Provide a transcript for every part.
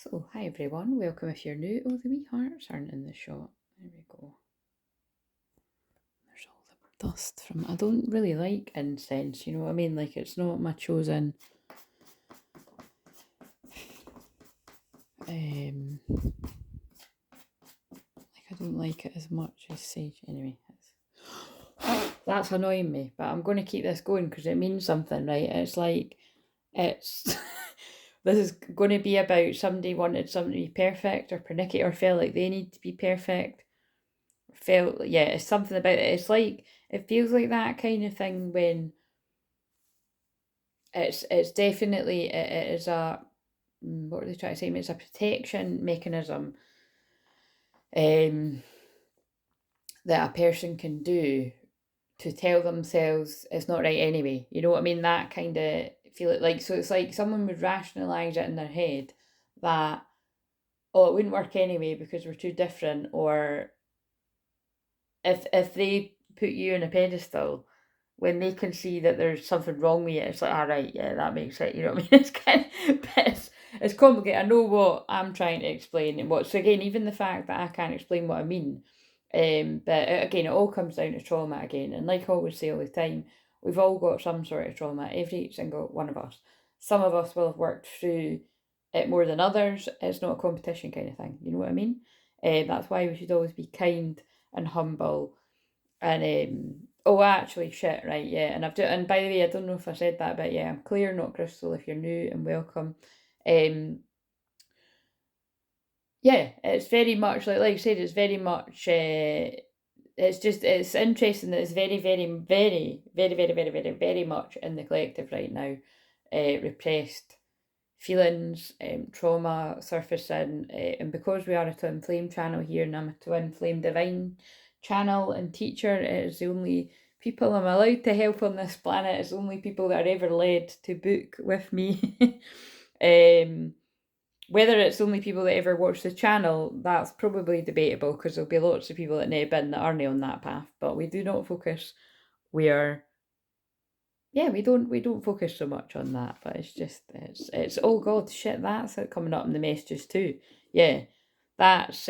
So, hi everyone, welcome if you're new. Oh, the wee hearts aren't in the shot. There we go. There's all the dust from. I don't really like incense, you know what I mean? Like, it's not my chosen. Like, I don't like it as much as sage. Anyway, that's annoying me, but I'm going to keep this going because it means something, right? It's like, it's. This is going to be about somebody wanted something to be perfect or pernickety or felt like they need to be perfect. It's something about it. It's like, it feels like that kind of thing when it's definitely, it is a, what are they trying to say? It's a protection mechanism um, that a person can do to tell themselves it's not right anyway. You know what I mean? That kind of feel it like, so it's like someone would rationalize it in their head that, oh, it wouldn't work anyway because we're too different, or if they put you on a pedestal, when they can see that there's something wrong with it, it's like, all right, yeah, that makes it. You know what I mean? It's kind of, but it's complicated. I know what I'm trying to explain, and what. So again, even the fact that I can't explain what I mean, but again, it all comes down to trauma again. And like I always say all the time, we've all got some sort of trauma. Every single one of us. Some of us will have worked through it more than others. It's not a competition kind of thing. You know what I mean? That's why we should always be kind and humble. And oh, actually, shit, right, yeah. And by the way, I don't know if I said that, but yeah, I'm Claire, not Crystal. If you're new, and welcome. Um, yeah, it's very much like I said, it's very much. It's interesting that it's very, very, very, very, very, very, very, very much in the collective right now. Repressed feelings, trauma surfacing, and because we are a twin flame channel here, and I'm a twin flame divine channel and teacher, it is the only people I'm allowed to help on this planet. It's the only people that are ever led to book with me. um, Whether it's only people that ever watch the channel, that's probably debatable because there'll be lots of people that never been that aren't on that path. But we do not focus. We are, yeah, we don't focus so much on that, but it's oh god, shit, that's it coming up in the messages too. Yeah, that's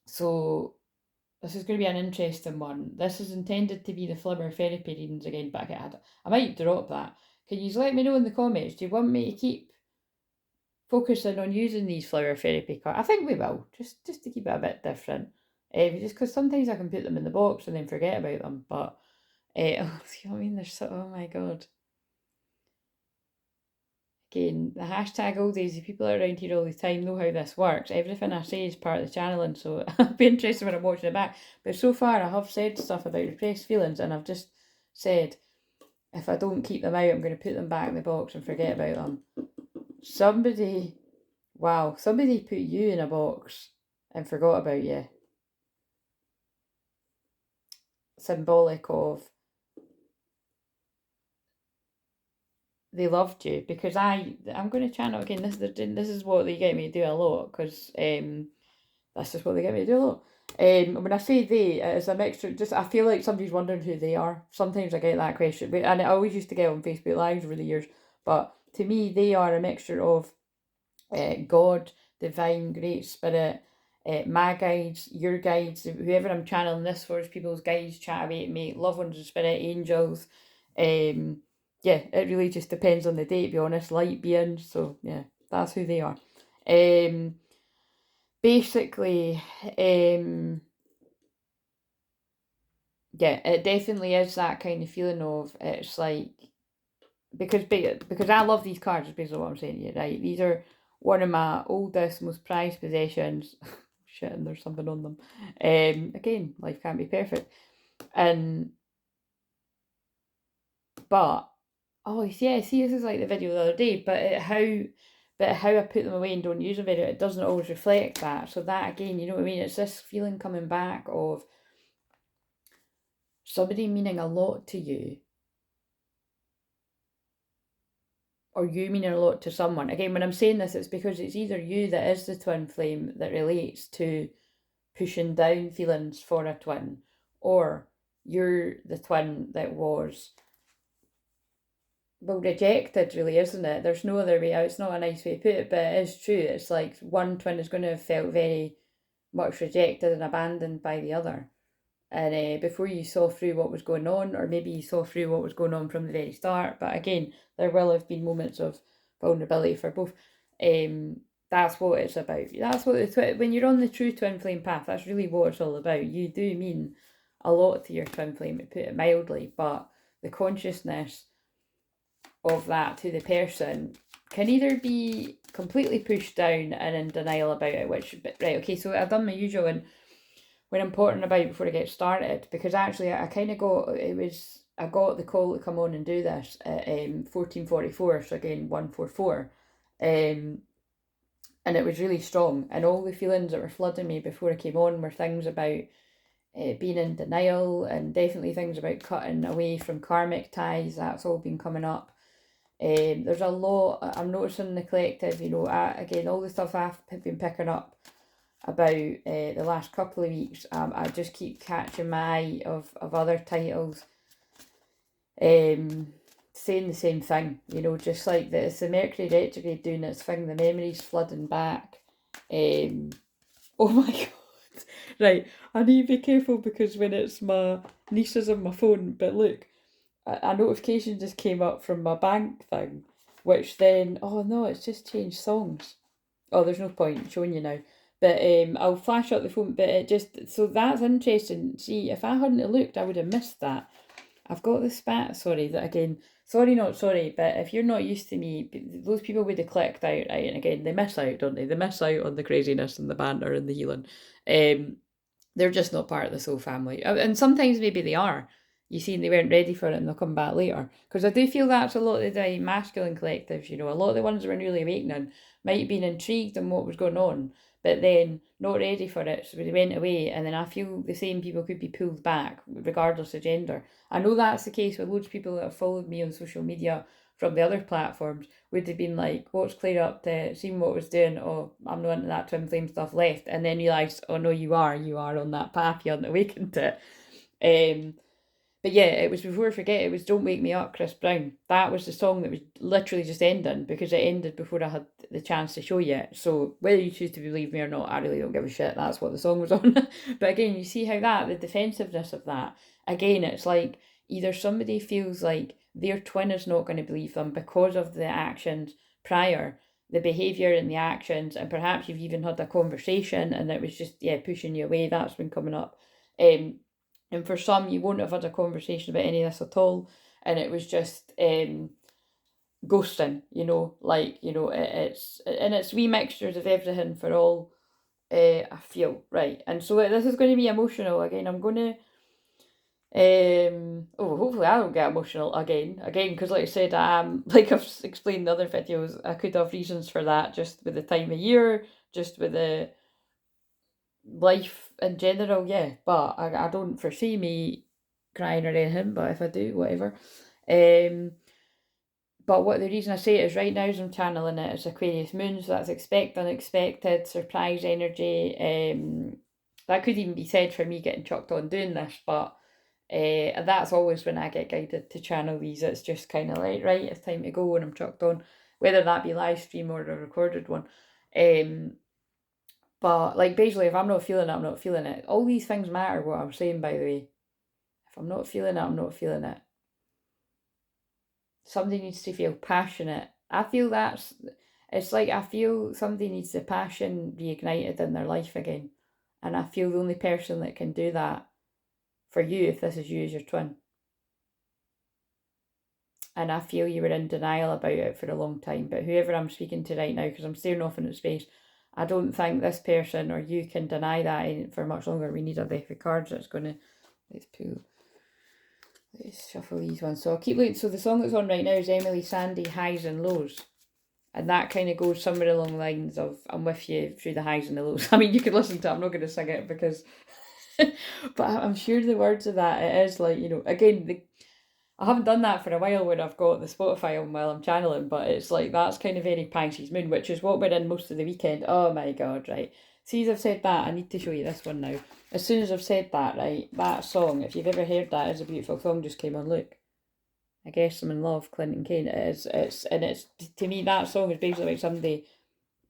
so this is going to be an interesting one. This is intended to be the Flibber therapy readings again, but I might drop that. Can you let me know in the comments? Do you want me to keep focusing on using these flower therapy cards? I think we will, just to keep it a bit different. Just because sometimes I can put them in the box and then forget about them, but oh, see what I mean? There's so, oh my god. Again, the hashtag oldies, the people around here all the time know how this works. Everything I say is part of the channeling, so I'll be interested when I'm watching it back. But so far, I have said stuff about repressed feelings, and I've just said if I don't keep them out, I'm going to put them back in the box and forget about them. Somebody, wow, somebody put you in a box and forgot about you. Symbolic of they loved you, because I'm going to channel again. This is what they get me to do a lot, because that's just what they get me to do a lot. When I say they, it's a mixture. Just I feel like somebody's wondering who they are. Sometimes I get that question, and I always used to get on Facebook Lives over the years. But to me, they are a mixture of God, divine, great spirit, my guides, your guides, whoever I'm channeling this for is people's guides, chat away to me, loved ones of spirit, angels. Yeah, it really just depends on the day, to be honest. Light beings, so yeah, that's who they are. Basically, yeah, it definitely is that kind of feeling of it's like because I love these cards, is basically what I'm saying to you, right? These are one of my oldest, most prized possessions. Shit, and there's something on them. Again, life can't be perfect. And but oh yeah, see, this is like the video the other day, but how I put them away and don't use a video, it doesn't always reflect that. So that again, you know what I mean? It's this feeling coming back of somebody meaning a lot to you, or you meaning a lot to someone. Again, when I'm saying this, it's because it's either you that is the twin flame that relates to pushing down feelings for a twin, or you're the twin that was well, rejected, really, isn't it? There's no other way out. It's not a nice way to put it, but it is true. It's like one twin is going to have felt very much rejected and abandoned by the other. And before you saw through what was going on, or maybe you saw through what was going on from the very start, but again, there will have been moments of vulnerability for both. That's what it's about. That's what when you're on the true twin flame path, that's really what it's all about. You do mean a lot to your twin flame, to put it mildly, but the consciousness of that to the person can either be completely pushed down and in denial about it, which, right, okay, so I've done my usual and when I'm potting about before I get started, because actually I kind of I got the call to come on and do this at 14:44, so again 144, and it was really strong, and all the feelings that were flooding me before I came on were things about being in denial, and definitely things about cutting away from karmic ties. That's all been coming up. There's a lot I'm noticing in the collective, again, all the stuff I've been picking up about the last couple of weeks. I just keep catching my eye of other titles saying the same thing, just like that it's the Mercury retrograde doing its thing, the memories flooding back. Oh my god. Right, I need to be careful because when it's my nieces on my phone, but look, a notification just came up from my bank thing, which then, oh no, it's just changed songs. Oh, there's no point showing you now. But I'll flash up the phone, but it just, so that's interesting. See, if I hadn't looked, I would have missed that. I've got the sorry, that again, sorry, not sorry, but if you're not used to me, those people would have clicked out, right? And again, they miss out, don't they? They miss out on the craziness and the banter and the healing. They're just not part of the soul family. And sometimes maybe they are. You see, they weren't ready for it and they'll come back later. Because I do feel that's a lot of the masculine collectives, a lot of the ones that were newly awakening might have been intrigued in what was going on, but then not ready for it, so they went away. And then I feel the same people could be pulled back, regardless of gender. I know that's the case with loads of people that have followed me on social media from the other platforms, would have been like, what's Claire up to, seen what was doing, oh, I'm not into that twin flame stuff, left, and then realised, oh no, you are on that path, you haven't awakened it. But yeah, it was, before I forget, it was Don't Wake Me Up, Chris Brown. That was the song that was literally just ending, because it ended before I had the chance to show you it. So whether you choose to believe me or not, I really don't give a shit. That's what the song was on. But again, you see how the defensiveness of that, again, it's like either somebody feels like their twin is not going to believe them because of the actions prior, the behaviour and the actions, and perhaps you've even had a conversation and it was just, pushing you away. That's been coming up. And for some, you won't have had a conversation about any of this at all, and it was just ghosting, it's wee mixtures of everything for all. I feel right, and so this is going to be emotional again. I'm going to hopefully I don't get emotional again, because like I said, I am, like I've explained in the other videos, I could have reasons for that, just with the time of year, just with the life in general, yeah, but I don't foresee me crying or anything, but if I do, whatever. But what the reason I say it is, right now as I'm channeling it, it's Aquarius moon, so that's expect unexpected, surprise energy. That could even be said for me getting chucked on doing this, but that's always when I get guided to channel these. It's just kind of like, right, it's time to go when I'm chucked on, whether that be live stream or a recorded one. But like basically, if I'm not feeling it, I'm not feeling it. All these things matter, what I'm saying, by the way. If I'm not feeling it, I'm not feeling it. Somebody needs to feel passionate. I feel it's like I feel somebody needs the passion reignited in their life again. And I feel the only person that can do that for you, if this is you as your twin. And I feel you were in denial about it for a long time. But whoever I'm speaking to right now, because I'm staring off into space, I don't think this person or you can deny that for much longer. We need a deck of cards that's going to... Let's shuffle these ones. So I'll keep looking. So the song that's on right now is Emily Sandé, Highs and Lows. And that kind of goes somewhere along the lines of, I'm with you through the highs and the lows. I mean, you could listen to it. I'm not going to sing it because... but I'm sure the words of that, it is like, again, I haven't done that for a while when I've got the Spotify on while I'm channeling, but it's like, that's kind of very Pisces moon, which is what we're in most of the weekend. Oh my god, right. See, as I've said that, I need to show you this one now. As soon as I've said that, right, that song, if you've ever heard that, is a beautiful song, just came on, look. I guess I'm in love, Clinton Kane. It's to me that song is basically about somebody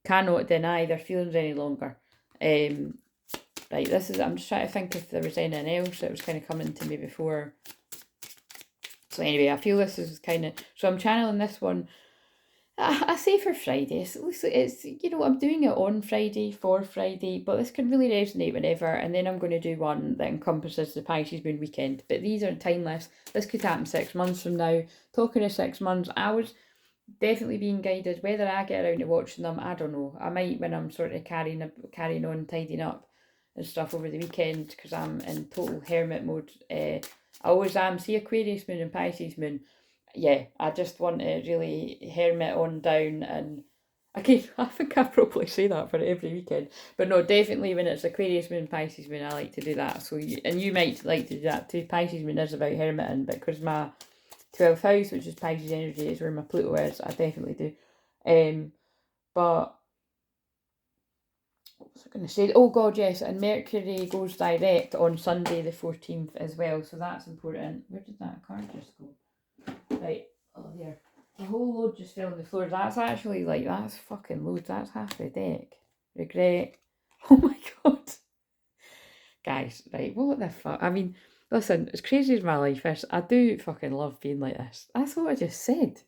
cannot deny their feelings any longer. Right, I'm just trying to think if there was anything else that was kind of coming to me before. So anyway, I feel this is kind of, so I'm channeling this one. I say for Friday, it's I'm doing it on Friday for Friday, but this can really resonate whenever. And then I'm going to do one that encompasses the Pisces Moon weekend. But these are timeless. This could happen 6 months from now. Talking of 6 months, I was definitely being guided. Whether I get around to watching them, I don't know. I might when I'm sort of carrying on, tidying up and stuff over the weekend because I'm in total hermit mode. I always am. See Aquarius Moon and Pisces Moon. Yeah, I just want to really hermit on down, and again, I think I probably say that for every weekend, but no, definitely when it's Aquarius Moon, Pisces Moon, I like to do that. So, you might like to do that too. Pisces Moon is about hermiting, but because my 12th house, which is Pisces energy, is where my Pluto is, I definitely do. But what was I going to say? Oh God, yes, and Mercury goes direct on Sunday the 14th as well, so that's important. Where did that card just go? Right, oh there. The whole load just fell on the floor. That's actually that's fucking loads. That's half the deck. Regret. Oh my God. Guys, right, what the fuck? I mean, listen, as crazy as my life is, I do fucking love being like this. That's what I just said.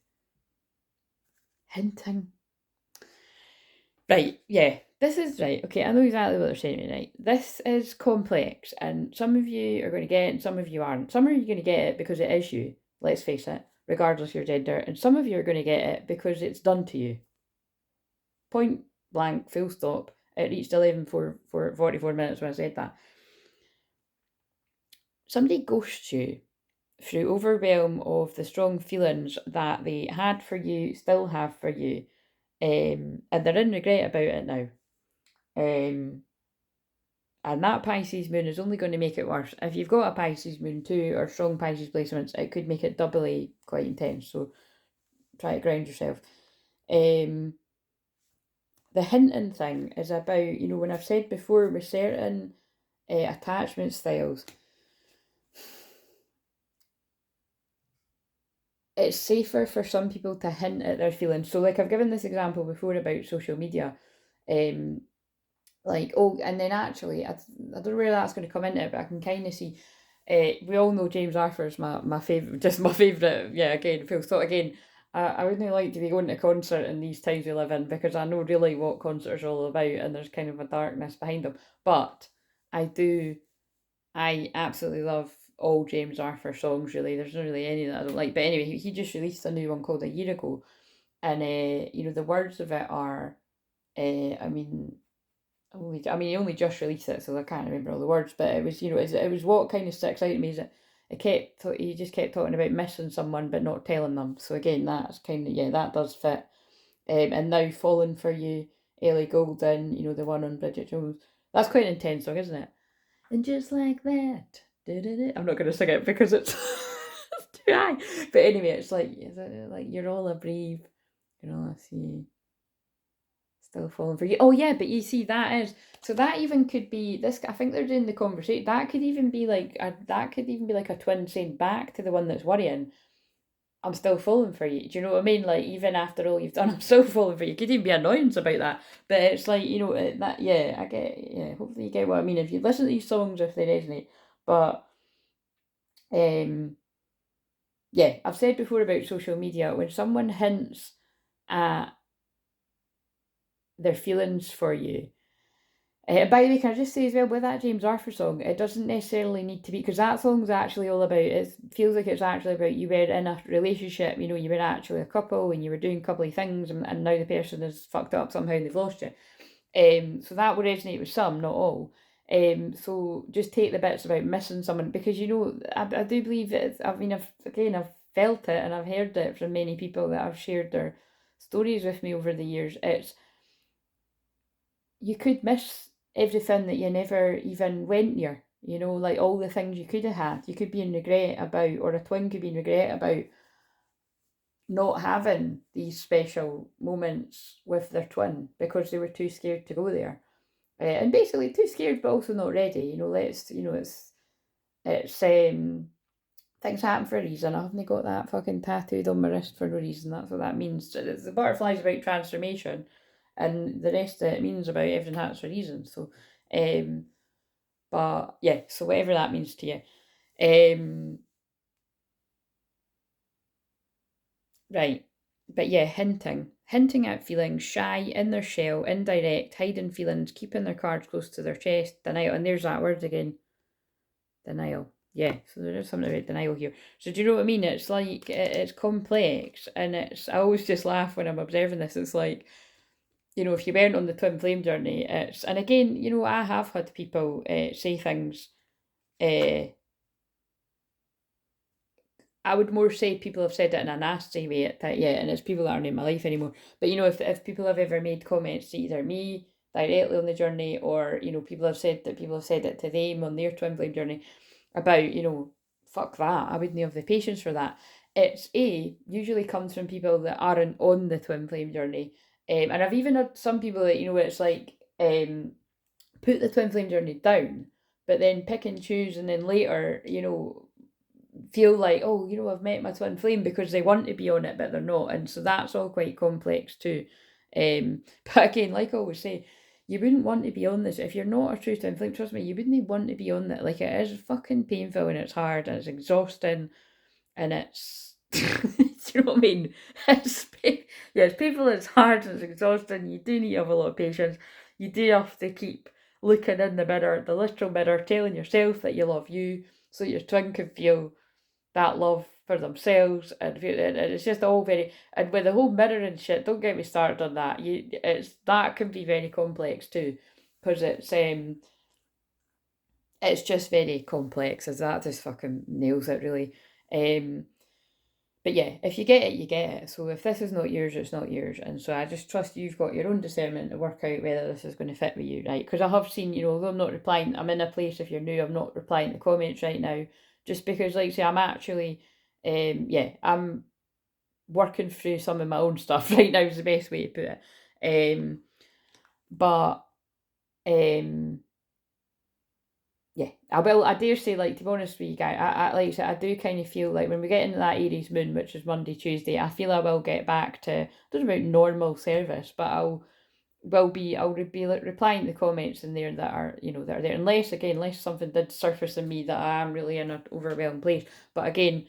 Hinting. Right, yeah, this is right. Okay, I know exactly what they're saying to me, right? This is complex, and some of you are going to get it, and some of you aren't. Some of you are going to get it because it is you, let's face it, regardless of your gender, and some of you are going to get it because it's done to you. Point blank, full stop. It reached 11 for 44 minutes when I said that. Somebody ghosts you through overwhelm of the strong feelings that they had for you, still have for you, and they're in regret about it now. And that Pisces moon is only going to make it worse. If you've got a Pisces moon too, or strong Pisces placements, it could make it doubly quite intense. So try to ground yourself. The hinting thing is about, when I've said before with certain attachment styles, it's safer for some people to hint at their feelings. So I've given this example before about social media. And then actually, I don't know where that's going to come into it, but I can kind of see, we all know James Arthur's my favourite, just my favourite, yeah, again, full stop, again, I wouldn't like to be going to a concert in these times we live in, because I know really what concerts are all about, and there's kind of a darkness behind them, but I absolutely love all James Arthur songs, really. There's not really any that I don't like, but anyway, he just released a new one called A Year Ago, and, the words of it are, he only just released it, so I can't remember all the words. But it was, it was what kind of sticks out to me is that he just kept talking about missing someone but not telling them. So again, that's kind of that does fit. And Now Falling for You, Ellie Goulding, the one on Bridget Jones. That's quite an intense song, isn't it? And just like that, I'm not going to sing it because it's too high. But anyway, it's like you're all a brave, I see. Still falling for you. Oh yeah, but you see so that even could be this. I think they're doing the conversation. That could even be like a twin saying back to the one that's worrying. I'm still falling for you. Do you know what I mean? Like even after all you've done, I'm still falling for you. You could even be annoyance about that. But it's like that. Yeah, I get. Yeah, hopefully you get what I mean. If you listen to these songs, if they resonate. But yeah, I've said before about social media, when someone hints at their feelings for you. By the way, can I just say as well, with that James Arthur song, it doesn't necessarily need to be, because that song's actually all about, it feels like it's actually about you were in a relationship, you were actually a couple and you were doing coupley things, and now the person is fucked up somehow and they've lost you. So that would resonate with some, not all. So just take the bits about missing someone, because I do believe that I've felt it and I've heard it from many people that have shared their stories with me over the years. You could miss everything that you never even went near, like all the things you could have had. You could be in regret about, or a twin could be in regret about not having these special moments with their twin because they were too scared to go there. And basically too scared but also not ready. It's things happen for a reason. I haven't got that fucking tattooed on my wrist for no reason. That's what that means. The butterfly's about transformation, and the rest of it means about everything happens for a reason. So, but yeah, so whatever that means to you. Right. But yeah, hinting. Hinting at feelings, shy, in their shell, indirect, hiding feelings, keeping their cards close to their chest, denial. And there's that word again. Denial. Yeah, so there is something about denial here. So do you know what I mean? It's like, it's complex, and I always just laugh when I'm observing this. It's like, if you went on the twin flame journey, and again, I have had people say things, I would more say people have said it in a nasty way and it's people that aren't in my life anymore. But if people have ever made comments to either me directly on the journey, or people have said it to them on their twin flame journey about, fuck that, I wouldn't have the patience for that. It's usually comes from people that aren't on the twin flame journey. And I've even had some people that, it's like, put the twin flame journey down, but then pick and choose, and then later, feel like, oh, I've met my twin flame, because they want to be on it but they're not. And so that's all quite complex too. But again, like I always say, you wouldn't want to be on this if you're not a true twin flame. Trust me, you wouldn't want to be on that. Like, it is fucking painful, and it's hard, and it's exhausting, and it's do you know what I mean? It's painful, it's hard, and it's exhausting. You do need to have a lot of patience. You do have to keep looking in the mirror, the literal mirror, telling yourself that you love you, so your twin can feel that love for themselves, and it's just all very, and with the whole mirroring shit, don't get me started on that. That can be very complex too, because it's just very complex, as that just fucking nails it really. But yeah, if you get it, you get it. So if this is not yours, it's not yours. And so I just trust you've got your own discernment to work out whether this is going to fit with you, right? Because I have seen, although I'm not replying, I'm in a place, if you're new, I'm not replying to comments right now, just because, like I say, I'm actually, I'm working through some of my own stuff right now, is the best way to put it. But, yeah, I dare say, like, to be honest with you guys, I like I said, I do kind of feel like when we get into that Aries moon, which is Monday, Tuesday, I feel I will get back to, not about normal service, but I'll be like replying to the comments in there that are, that are there, unless something did surface in me that I am really in an overwhelmed place. But again,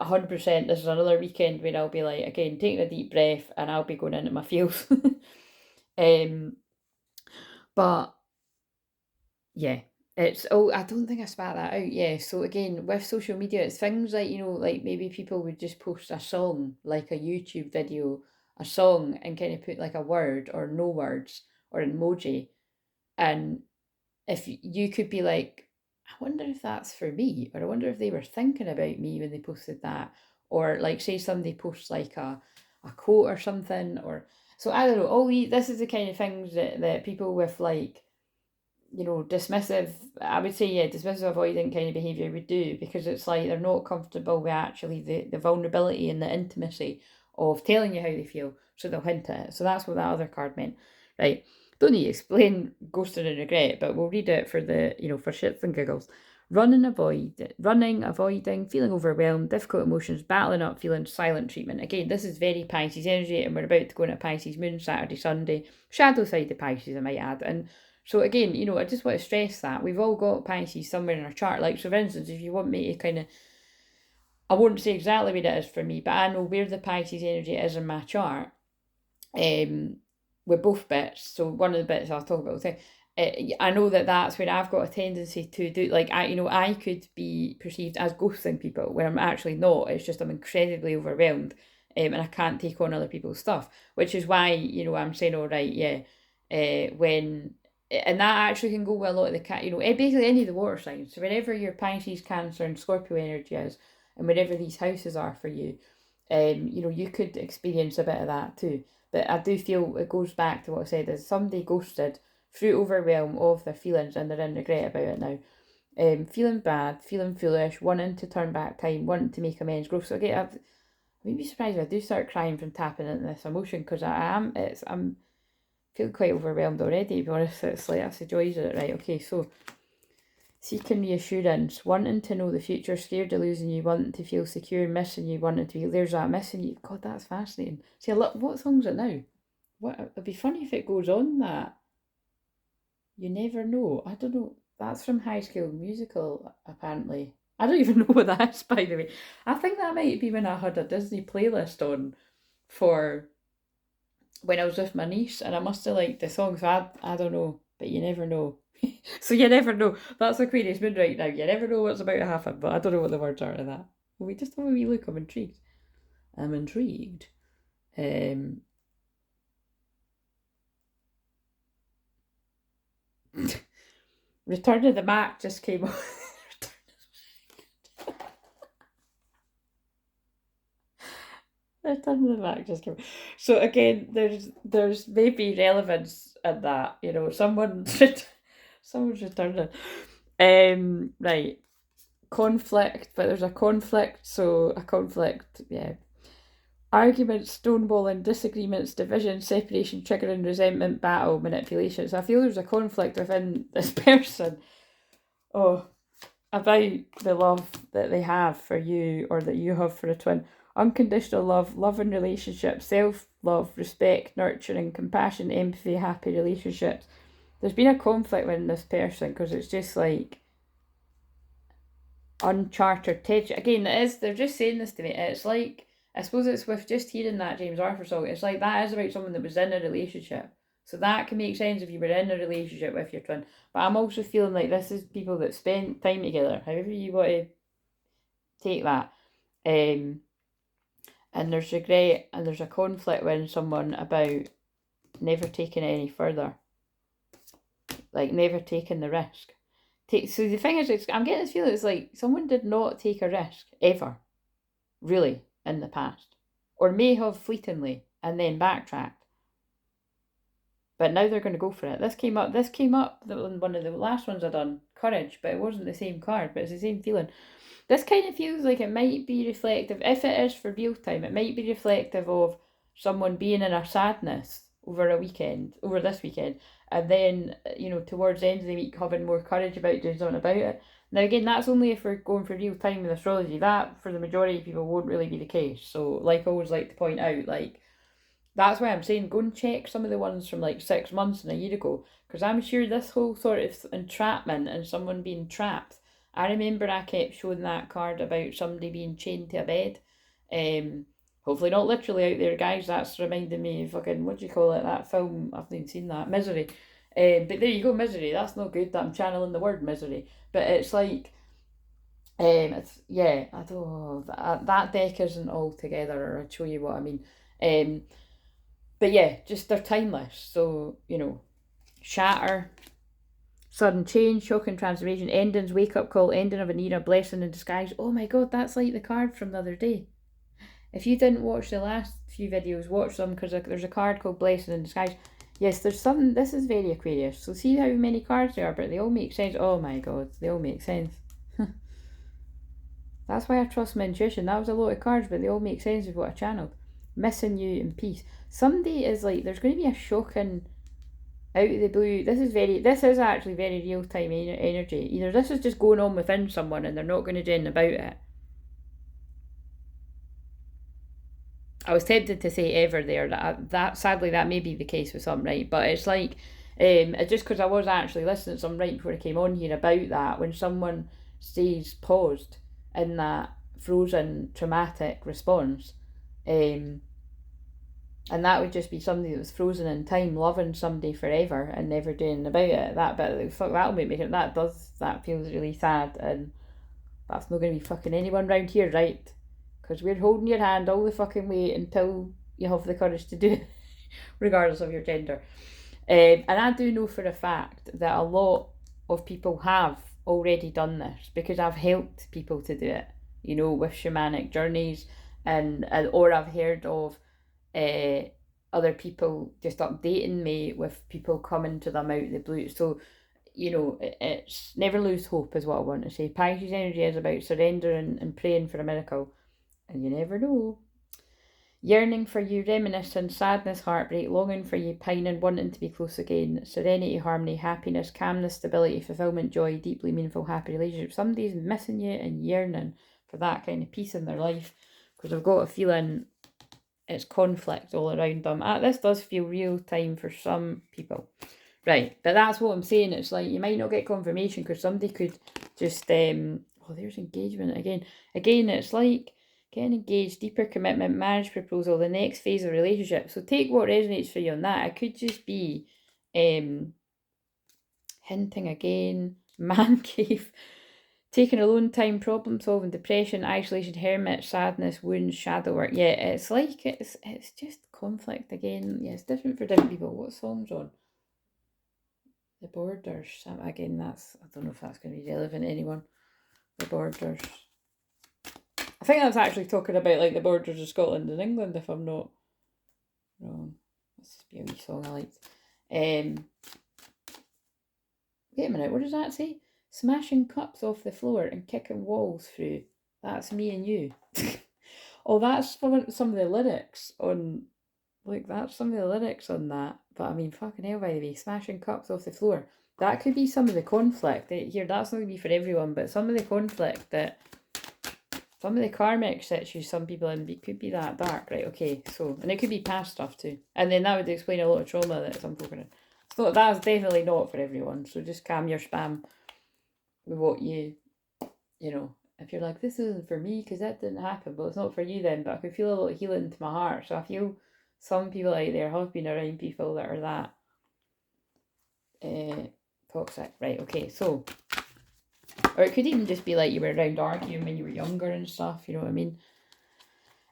100%, this is another weekend where I'll be like, again, taking a deep breath, and I'll be going into my feels. But yeah, I don't think I spat that out. Yeah, so again, with social media, it's things like, like maybe people would just post a song, like a YouTube video, a song, and kind of put like a word or no words or an emoji. And if you could be like, I wonder if that's for me, or I wonder if they were thinking about me when they posted that. Or like, say somebody posts like a quote or something, or so I don't know. This is the kind of things that people with, like, dismissive, I would say, yeah, dismissive, avoidant kind of behaviour would do, because it's like they're not comfortable with actually the vulnerability and the intimacy of telling you how they feel, so they'll hint at it. So that's what that other card meant, right? Don't need to explain ghosting and regret, but we'll read it for for shits and giggles. Running, avoiding, feeling overwhelmed, difficult emotions, battling up feelings, silent treatment. Again, this is very Pisces energy, and we're about to go into Pisces moon Saturday, Sunday, shadow side of Pisces, I might add. And so again, I just want to stress that we've all got Pisces somewhere in our chart. Like, so for instance, if you want me to kind of, I won't say exactly what it is for me, but I know where the Pisces energy is in my chart. With both bits. So one of the bits I'll talk about, I know that that's where I've got a tendency to do, like, I could be perceived as ghosting people when I'm actually not. It's just I'm incredibly overwhelmed, and I can't take on other people's stuff, which is why, I'm saying, all right, yeah, when, and that actually can go with a lot of the basically any of the water signs. So wherever your Pisces, Cancer, and Scorpio energy is, and wherever these houses are for you, you could experience a bit of that too. But I do feel it goes back to what I said, is somebody ghosted through overwhelm of their feelings, and they're in regret about it now. Feeling bad, feeling foolish, wanting to turn back time, wanting to make amends, growth. So again, I would be surprised if I do start crying from tapping into this emotion, because I'm feeling quite overwhelmed already, to be honest. It's like, that's the joys of it, right? Okay, so seeking reassurance, wanting to know the future, scared of losing you, wanting to feel secure, missing you, wanting to feel, there's that, missing you. God, that's fascinating. See, look, what song's it now? What, it'd be funny if it goes on that. You never know. I don't know. That's from High School Musical, apparently. I don't even know what that is, by the way. I think that might be when I had a Disney playlist on for when I was with my niece, and I must have liked the song, so I don't know, but you never know. So you never know. That's Aquarius Moon right now. You never know what's about to happen, but I don't know what the words are to that. We just have a wee look. I'm intrigued. I'm intrigued. Return of the Mac just came on. Return of the Mac just came on. So again, there's maybe relevance in that. You know, someone's returning. Right. Conflict, but there's a conflict, so a conflict, yeah. Arguments, stonewalling, disagreements, division, separation, triggering, resentment, battle, manipulation. So I feel there's a conflict within this person. Oh, about the love that they have for you or that you have for a twin. Unconditional love, love and relationships, self-love, respect, nurturing, compassion, empathy, happy relationships. There's been a conflict with this person because it's just like uncharted territory. Again, it is, they're just saying this to me. It's like, I suppose it's with just hearing that James Arthur song, it's like that is about someone that was in a relationship. So that can make sense if you were in a relationship with your twin. But I'm also feeling like this is people that spent time together, however you want to take that. And there's regret and there's a conflict with someone about never taking it any further. Like never taking the risk. So the thing is, I'm getting this feeling it's like someone did not take a risk ever, really, in the past, or may have fleetingly and then backtracked. But now they're going to go for it. This came up one of the last ones I done, courage, but it wasn't the same card, but it's the same feeling. This kind of feels like it might be reflective, if it is for real time, it might be reflective of someone being in a sadness over this weekend, and then, you know, towards the end of the week having more courage about doing something about it. Now again, that's only if we're going for real time with astrology. That, for the majority of people, won't really be the case. So, like I always like to point out, like, that's why I'm saying go and check some of the ones from like 6 months and a year ago, because I'm sure this whole sort of entrapment and someone being trapped, I remember I kept showing that card about somebody being chained to a bed. Hopefully not literally out there, guys. That's reminding me of fucking, what do you call it, that film, I've not seen that, Misery. But there you go, Misery. That's not good that I'm channeling the word misery. But it's like, it's, yeah, I don't, that deck isn't all together, or I'll show you what I mean. But yeah, just they're timeless. So, you know, shatter, sudden change, shocking transformation, endings, wake up call, ending of an era, blessing in disguise. Oh my god, that's like the card from the other day. If you didn't watch the last few videos, watch them, because there's a card called Blessing in Disguise. Yes, there's something, this is very Aquarius. So see how many cards there are, but they all make sense. Oh my god, they all make sense. That's why I trust my intuition. That was a lot of cards, but they all make sense with what I channeled. Missing you in peace. Somebody is like, there's going to be a shocking, out of the blue, this is actually very real-time energy. Either this is just going on within someone and they're not going to do anything about it. I was tempted to say ever there, that sadly that may be the case with some, right? But it's like, just because I was actually listening to some right before I came on here about that, when someone stays paused in that frozen traumatic response, and that would just be somebody that was frozen in time, loving somebody forever and never doing about it. That bit, fuck, that'll make me, that feels really sad, and that's not going to be fucking anyone round here, right? Because we're holding your hand all the fucking way until you have the courage to do it, regardless of your gender. And I do know for a fact that a lot of people have already done this, because I've helped people to do it, you know, with shamanic journeys, and or I've heard of other people just updating me with people coming to them out of the blue. So, you know, it's never lose hope is what I want to say. Pisces energy is about surrendering and praying for a miracle. And you never know. Yearning for you, reminiscing, sadness, heartbreak, longing for you, pining, wanting to be close again, serenity, harmony, happiness, calmness, stability, fulfillment, joy, deeply meaningful, happy relationship. Somebody's missing you and yearning for that kind of peace in their life, because I've got a feeling it's conflict all around them. This does feel real time for some people. Right, but that's what I'm saying. It's like you might not get confirmation because somebody could just, oh, there's engagement again. Again, it's like getting engaged, deeper commitment, marriage proposal, the next phase of relationship. So take what resonates for you on that. It could just be hinting again, man cave, taking alone time, problem solving, depression, isolation, hermit, sadness, wounds, shadow work. Yeah, it's like it's just conflict again. Yeah, it's different for different people. What song's on? The Borders. Again, that's, I don't know if that's going to be relevant to anyone. The Borders. I think that's actually talking about like the borders of Scotland and England, if I'm not wrong. This is a wee song I liked. Wait a minute, what does that say? Smashing cups off the floor and kicking walls through. That's me and you. Oh, that's some of the lyrics on, like, that's some of the lyrics on that. But I mean, fucking hell, by the way, smashing cups off the floor. That could be some of the conflict. Here, that's not going to be for everyone, but some of the conflict that, some of the karmic situations some people in could be that dark, right? Okay, so, and it could be past stuff too. And then that would explain a lot of trauma that some folk are in. So that's definitely not for everyone. So just calm your spam with what you know, if you're like, this isn't for me because that didn't happen, well, it's not for you then, but I can feel a lot of healing to my heart. So I feel some people out there have been around people that are that toxic. Right, okay, so, or it could even just be like you were around arguing when you were younger and stuff, you know what I mean?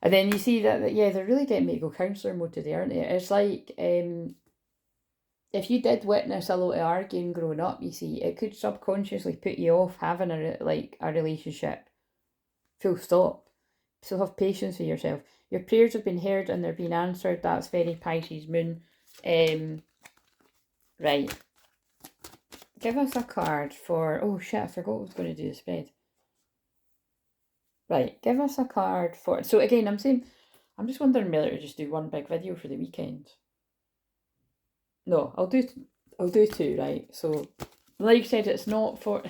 And then you see that yeah, they're really getting me to go counsellor mode today, aren't they? It's like, if you did witness a lot of arguing growing up, you see, it could subconsciously put you off having a relationship. Full stop. So have patience with yourself. Your prayers have been heard and they're being answered. That's very Pisces moon. Right. Give us a card for... Oh shit, I forgot I was going to do the spread. Right, give us a card for... So again, I'm just wondering whether to just do one big video for the weekend. No, I'll do two, right? So, like I said, it's not for...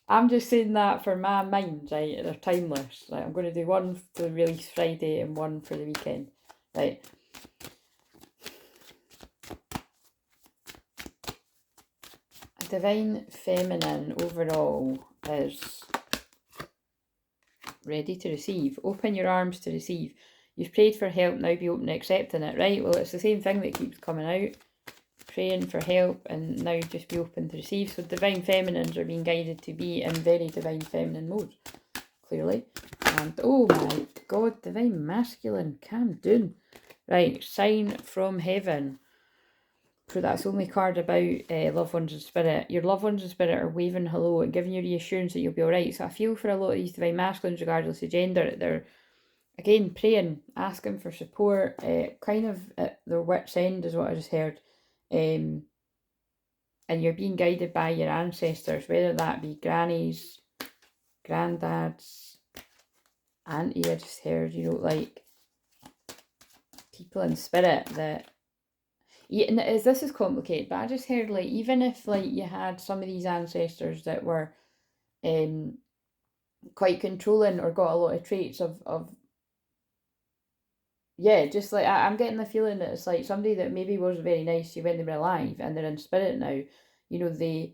I'm just saying that for my mind, right? They're timeless. Right, I'm going to do one for release Friday and one for the weekend. Right. Divine Feminine overall is ready to receive. Open your arms to receive. You've prayed for help, now be open to accepting it, right? Well, it's the same thing that keeps coming out. Praying for help and now just be open to receive. So Divine Feminines are being guided to be in very Divine Feminine mode, clearly. And oh my god, Divine Masculine, calm down. Right, sign from heaven. So that's the only card about loved ones and spirit. Your loved ones and spirit are waving hello and giving you reassurance that you'll be alright. So I feel for a lot of these Divine Masculines, regardless of gender, they're again praying, asking for support, kind of at their wit's end is what I just heard. And you're being guided by your ancestors, whether that be grannies, granddads, auntie, I just heard, you know, like people in spirit that, yeah, and this is complicated, but I just heard like, even if like you had some of these ancestors that were quite controlling or got a lot of traits of yeah, just like I'm getting the feeling that it's like somebody that maybe wasn't very nice to you when they were alive and they're in spirit now, you know, they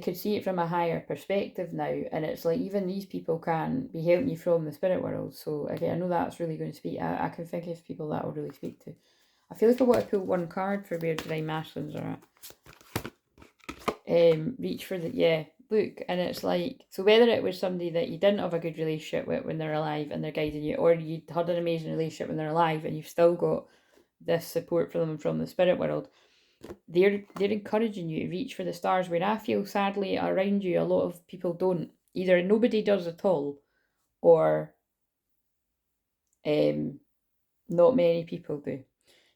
could see it from a higher perspective now, and it's like even these people can be helping you from the spirit world. So again, I know that's really going to speak. I can think of people that will really speak to. I feel like I want to pull one card for where Divine Masculines are at. Reach for the, yeah, look, and it's like, so whether it was somebody that you didn't have a good relationship with when they're alive and they're guiding you, or you had an amazing relationship when they're alive and you've still got this support for them from the spirit world, they're encouraging you to reach for the stars, where I feel sadly around you a lot of people don't. Either nobody does at all, or not many people do.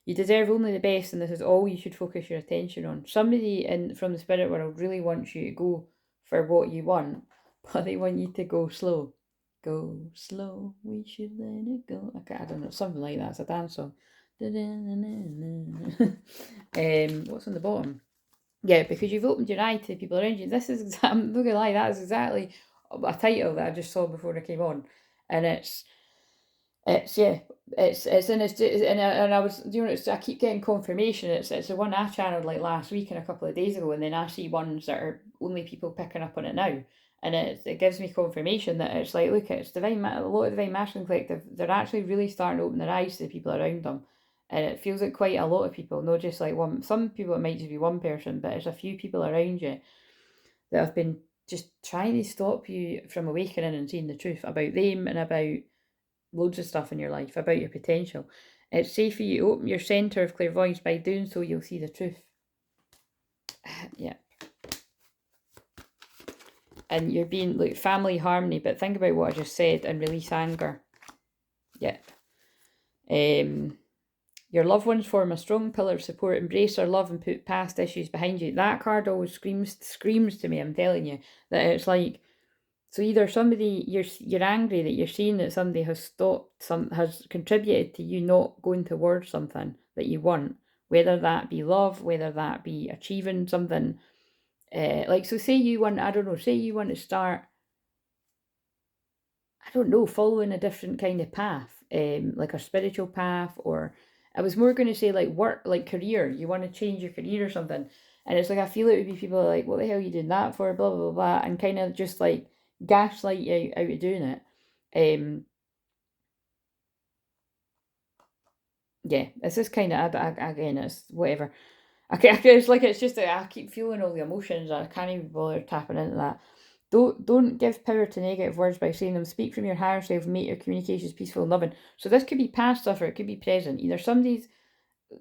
You deserve only the best, and this is all you should focus your attention on. Somebody from the spirit world really wants you to go for what you want, but they want you to go slow. go slow, we should let it go. Okay, I don't know, something like that. It's a dance song. What's on the bottom? Yeah, because you've opened your eye to the people around you. This is, I'm not gonna lie, that is exactly a title that I just saw before I came on. And yeah, and I was, I keep getting confirmation. It's the one I channeled like last week and a couple of days ago, and then I see ones that are only people picking up on it now, and it gives me confirmation that it's like, look, it's a lot of Divine Masculine Collective. They're actually really starting to open their eyes to the people around them, and it feels like quite a lot of people, not just like one. Some people it might just be one person, but there's a few people around you that have been just trying to stop you from awakening and seeing the truth about them and about loads of stuff in your life, about your potential. It's safe for you to open your centre of clairvoyance. By doing so, you'll see the truth. Yeah. And you're being like family harmony, but think about what I just said and release anger. Yeah. Your loved ones form a strong pillar of support. Embrace their love and put past issues behind you. That card always screams to me, I'm telling you, that it's like, so either somebody, you're angry that you're seeing that somebody has has contributed to you not going towards something that you want, whether that be love, whether that be achieving something. Like, so say you want, I don't know, say you want to start, I don't know, following a different kind of path, like a spiritual path, or I was more going to say like work, like career. You want to change your career or something, and it's like I feel it would be people like, what the hell are you doing that for? Blah blah blah, blah, and kind of just like gaslight you out of doing it. Yeah, it's just kind of again, it's whatever. It's like it's just that I keep feeling all the emotions. I can't even bother tapping into that. Don't give power to negative words by saying them. Speak from your higher self. Make your communications peaceful and loving. So this could be past stuff or it could be present. Either somebody's,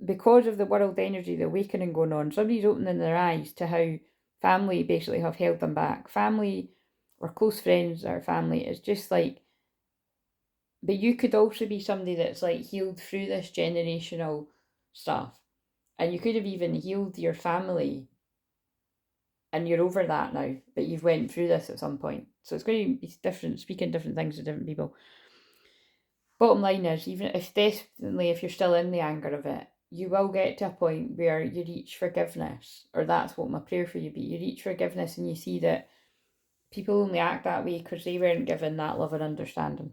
because of the world energy, the awakening going on, somebody's opening their eyes to how family basically have held them back. Family or close friends or family is just like, but you could also be somebody that's like healed through this generational stuff. And you could have even healed your family and you're over that now, but you've went through this at some point. So it's going to be different, speaking different things to different people. Bottom line is, even if definitely if you're still in the anger of it, you will get to a point where you reach forgiveness, or that's what my prayer for you be. You reach forgiveness and you see that people only act that way because they weren't given that love and understanding.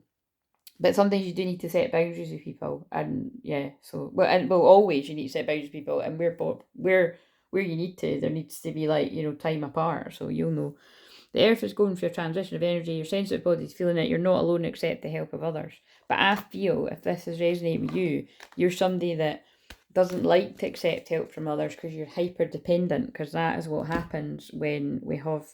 But sometimes you do need to set boundaries with people, and yeah, so always you need to set boundaries with people, and we're where you need to. There needs to be like time apart, so you'll know. The earth is going through a transition of energy. Your sensitive body's feeling it. You're not alone. Accept the help of others. But I feel if this is resonating with you, you're somebody that doesn't like to accept help from others because you're hyper dependent. Because that is what happens when we have.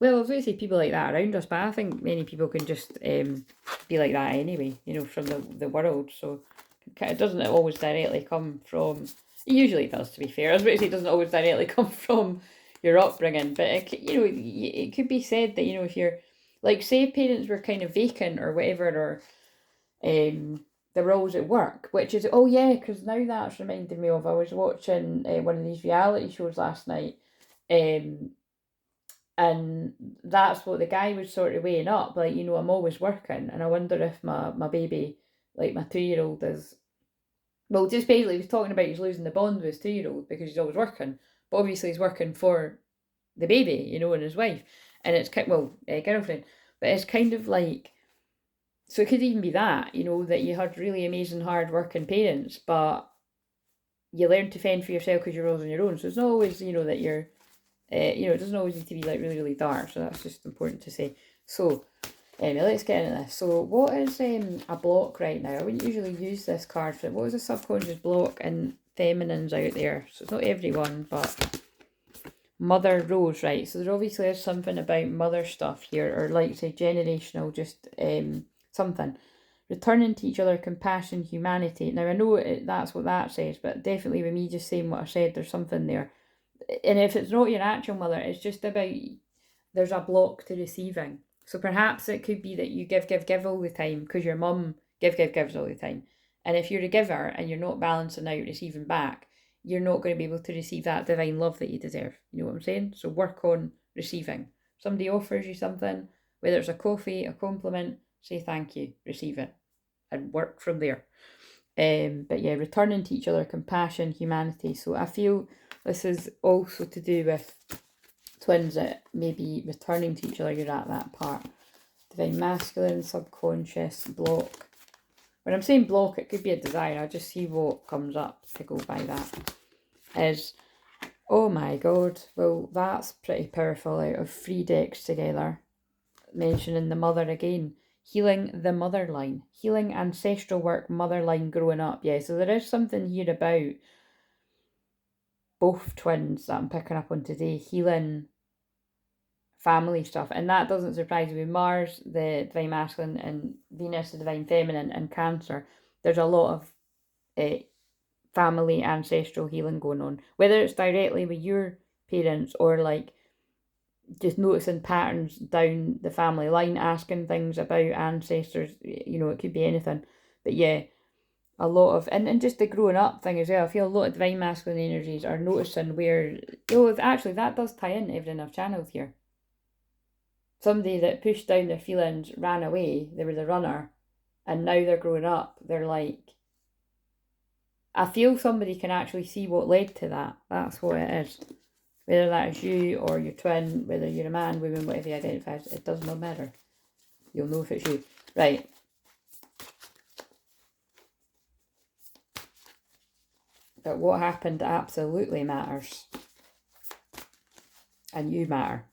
Well, I was going to say people like that around us, but I think many people can just be like that anyway, from the world. So it doesn't always directly come from. It usually does, to be fair. I was going to say it doesn't always directly come from your upbringing, but it could be said that if you're like, say parents were kind of vacant or whatever, or they were always at work, which is, oh yeah, because now that's reminded me of, I was watching one of these reality shows last night, and that's what the guy was sort of weighing up, like, I'm always working, and I wonder if my baby, like my 2-year-old is, well, just basically he was talking about he's losing the bond with his 2-year-old because he's always working, but obviously he's working for the baby, and his wife, and it's girlfriend, but it's kind of like, so it could even be that, that you had really amazing hard working parents, but you learn to fend for yourself because you're always on your own. So it's not always, that you're, it doesn't always need to be like really, really dark. So that's just important to say. So anyway, let's get into this. So what is a block right now? I wouldn't usually use this card for it. What is a subconscious block in feminines out there? So it's not everyone, but Mother Rose, right? So there obviously is something about mother stuff here, or like say generational, just something. Returning to each other, compassion, humanity. Now I know that's what that says, but definitely with me just saying what I said, there's something there. And if it's not your actual mother, it's just about, there's a block to receiving. So perhaps it could be that you give all the time because your mum gives all the time. And if you're a giver and you're not balancing out receiving back, you're not going to be able to receive that divine love that you deserve. You know what I'm saying? So work on receiving. Somebody offers you something, Whether it's a coffee, a compliment, say thank you, receive it, and work from there. But yeah, returning to each other, compassion, humanity. So I feel this is also to do with twins that maybe returning to each other, you're at that part. Divine masculine, subconscious, block. When I'm saying block, it could be a desire. I just see what comes up to go by that. Is, oh my God, well, that's pretty powerful out of 3 decks together. Mentioning the mother again. Healing the mother line. Healing ancestral work, mother line growing up. Yeah, so there is something here about both twins that I'm picking up on today. Healing family stuff. And that doesn't surprise me. Mars, the divine masculine, and Venus, the divine feminine, and Cancer. There's a lot of family ancestral healing going on. Whether it's directly with your parents or like just noticing patterns down the family line, asking things about ancestors, you know, it could be anything. But yeah, a lot of, and just the growing up thing as well. I feel a lot of divine masculine energies are noticing where, oh, actually that does tie in everything I've channeled here. Somebody that pushed down their feelings, ran away, they were the runner, and now they're growing up, they're like, I feel somebody can actually see what led to that. That's what it is. Whether that is you or your twin, whether you're a man, woman, whatever you identify as, it does not matter. You'll know if it's you. Right. But what happened absolutely matters. And you matter.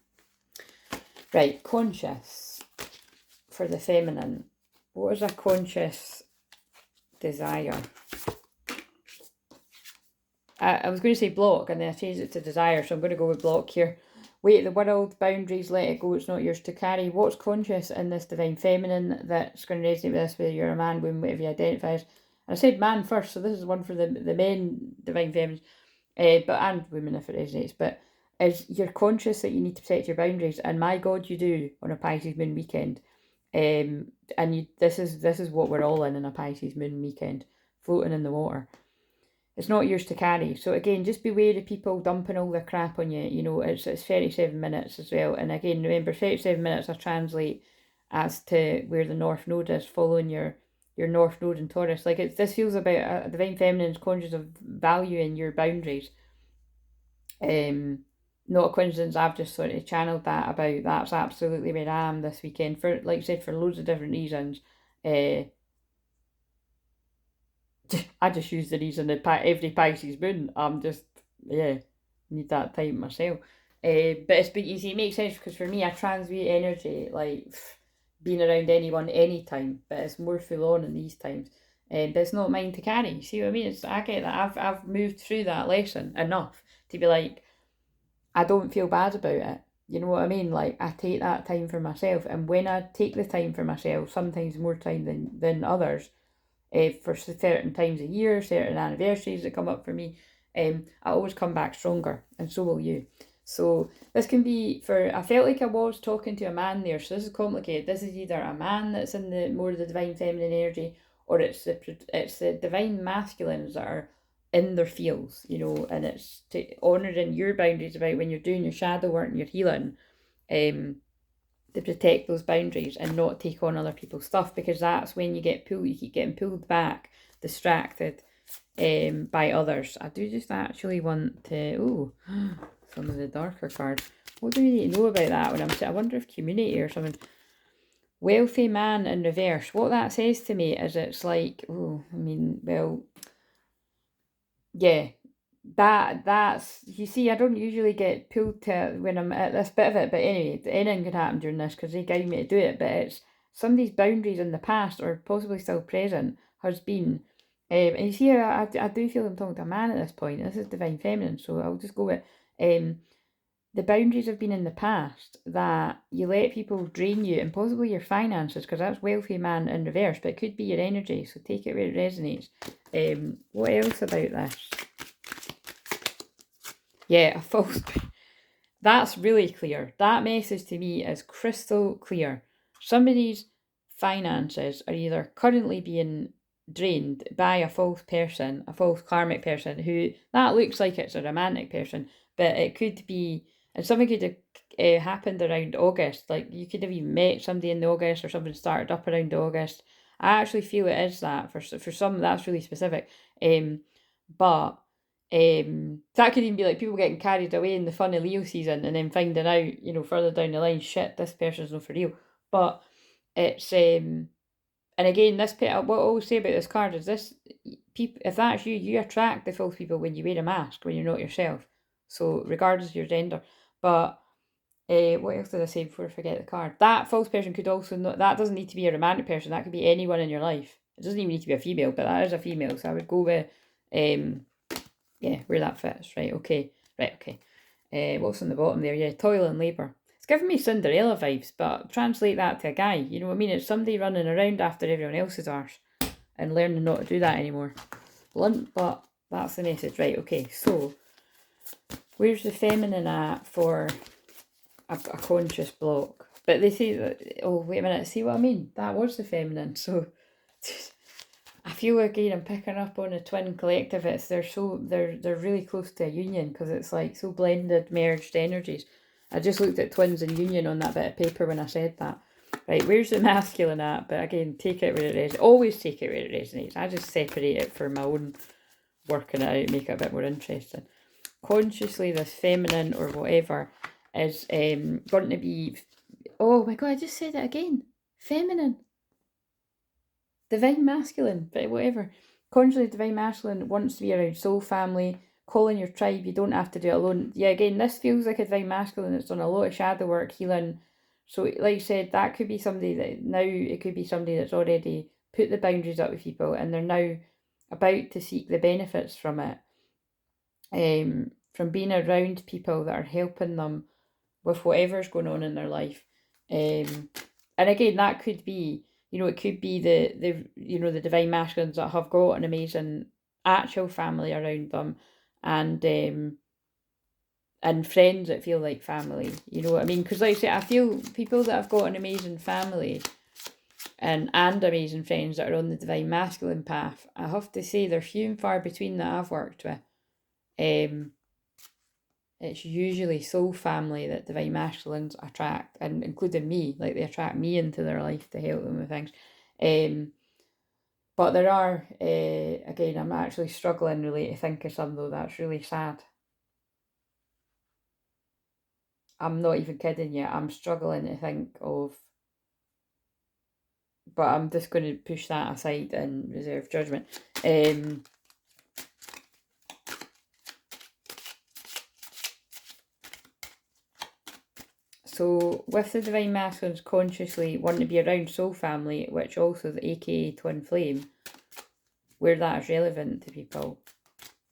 Right, conscious for the feminine. What is a conscious desire? I was going to say block, and then I changed it to desire, so I'm going to go with block here. Weight of the world, boundaries, let it go, it's not yours to carry. What's conscious in this divine feminine that's going to resonate with this, whether you're a man, woman, whatever you identify as? And I said man first, so this is one for the men divine feminines, but and women if it resonates. But is you're conscious that you need to protect your boundaries, and my God, you do on a Pisces moon weekend. And this is what we're all in a Pisces moon weekend, floating in the water. It's not yours to carry. So again, just beware of people dumping all their crap on you. You know, it's 37 minutes as well. And again, remember, 37 minutes I translate as to where the North Node is, following your North Node in Taurus. Like, this feels about a divine feminine's conscious of valuing your boundaries. Not a coincidence, I've just sort of channeled that about that's absolutely where I am this weekend. For, like I said, for loads of different reasons. I just use the reason that every Pisces moon, I'm just, need that time myself. But it's been easy, it makes sense because for me, I transmute energy, like being around anyone anytime, but it's more full on in these times. But it's not mine to carry. See what I mean? I get that. I've moved through that lesson enough to be like, I don't feel bad about it. You know what I mean? Like, I take that time for myself, and when I take the time for myself, sometimes more time than others, for certain times a year, certain anniversaries that come up for me, I always come back stronger, and so will you. So this can be for, I felt like I was talking to a man there, so this is complicated. This is either a man that's in the more of the divine feminine energy, or it's the divine masculines that are in their fields, you know, and it's honouring your boundaries about when you're doing your shadow work and your healing, to protect those boundaries and not take on other people's stuff, because that's when you keep getting pulled back, distracted by others. I do just actually want to, some of the darker cards. What do we need to know about that when I wonder if community or something. Wealthy man in reverse. What that says to me is it's like, that's, you see, I don't usually get pulled to when I'm at this bit of it, but anyway, anything could happen during this because they guide me to do it. But it's somebody's boundaries in the past, or possibly still present, has been, and you see, I do feel I'm talking to a man at this point. This is divine feminine, so I'll just go with the boundaries have been in the past that you let people drain you, and possibly your finances, because that's wealthy man in reverse, but it could be your energy, so take it where it resonates. What else about this? Yeah, a false. That's really clear. That message to me is crystal clear. Somebody's finances are either currently being drained by a false person, a false karmic person, who that looks like it's a romantic person, but it could be, and something could happened around August. Like, you could have even met somebody in the August, or something started up around August. I actually feel it is that. For some, that's really specific. But that could even be like people getting carried away in the fun of Leo season, and then finding out, further down the line, shit, this person's not for real. But it's and again, what I always say about this card is this: people, if that's you, you attract the false people when you wear a mask, when you're not yourself. So regardless of your gender. But what else did I say before I forget the card? That false person could also not. That doesn't need to be a romantic person. That could be anyone in your life. It doesn't even need to be a female, but that is a female. So I would go with where that fits. Right. Okay. What's on the bottom there? Yeah, toil and labour. It's giving me Cinderella vibes, but translate that to a guy. You know what I mean? It's somebody running around after everyone else's arse and learning not to do that anymore. Blunt, but that's the message. Right. Okay. So where's the feminine at for a conscious block? But they say that, oh, wait a minute, see what I mean? That was the feminine. So I feel again I'm picking up on a twin collective. They're really close to a union, because it's like so blended, merged energies. I just looked at twins and union on that bit of paper when I said that. Right, where's the masculine at? But again, take it where it resonates. Always take it where it resonates. I just separate it for my own working it out, make it a bit more interesting. Consciously, this feminine or whatever is going to be, oh my god, I just said it again, feminine, divine masculine, but whatever. Consciously, divine masculine wants to be around soul family, calling your tribe. You don't have to do it alone. Yeah, again, this feels like a divine masculine that's done a lot of shadow work, healing. So like I said, that could be somebody that now, it could be somebody that's already put the boundaries up with people, and they're now about to seek the benefits from it, from being around people that are helping them with whatever's going on in their life. And again, that could be, it could be the divine masculines that have got an amazing actual family around them, and friends that feel like family. You know what I mean? Because like I say, I feel people that have got an amazing family and amazing friends that are on the divine masculine path, I have to say they're few and far between that I've worked with. It's usually soul family that divine masculines attract, and including me, like they attract me into their life to help them with things. But there are, again, I'm actually struggling really to think of some, though. That's really sad. I'm not even kidding you. I'm struggling to think of, but I'm just going to push that aside and reserve judgment. So with the divine masculines consciously wanting to be around soul family, which also the aka twin flame, where that is relevant to people.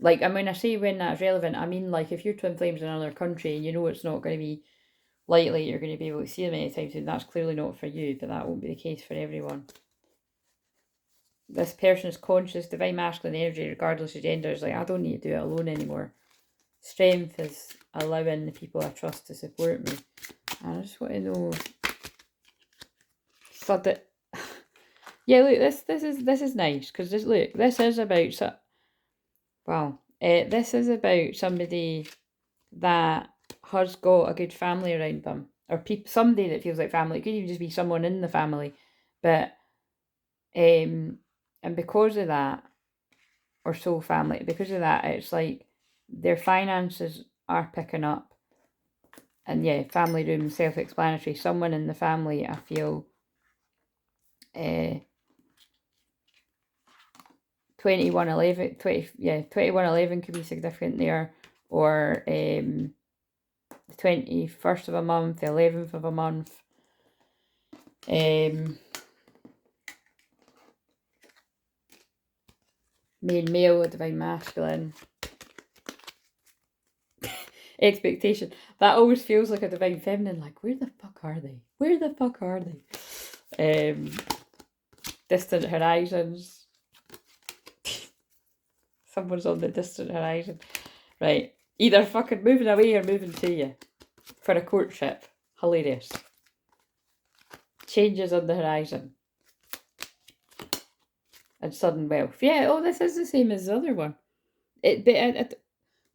Like, and when I say when that's relevant, I mean like if your twin flame's in another country and you know it's not going to be likely you're going to be able to see them anytime soon, that's clearly not for you, but that won't be the case for everyone. This person's conscious divine masculine energy, regardless of gender, is like, I don't need to do it alone anymore. Strength is allowing the people I trust to support me. I just want to know. So that, yeah, look, this is nice, because this is about this is about somebody that has got a good family around them, or somebody that feels like family. It could even just be someone in the family, but and because of that, or soul family, because of that, it's like their finances are picking up. And yeah, family room, self-explanatory. Someone in the family, I feel, 2111 could be significant there, or the 21st of a month, the 11th of a month. Main male, divine masculine. Expectation. That always feels like a divine feminine, like, where the fuck are they? Where the fuck are they? Distant horizons. Someone's on the distant horizon. Right. Either fucking moving away or moving to you. For a courtship. Hilarious. Changes on the horizon. And sudden wealth. Yeah, this is the same as the other one.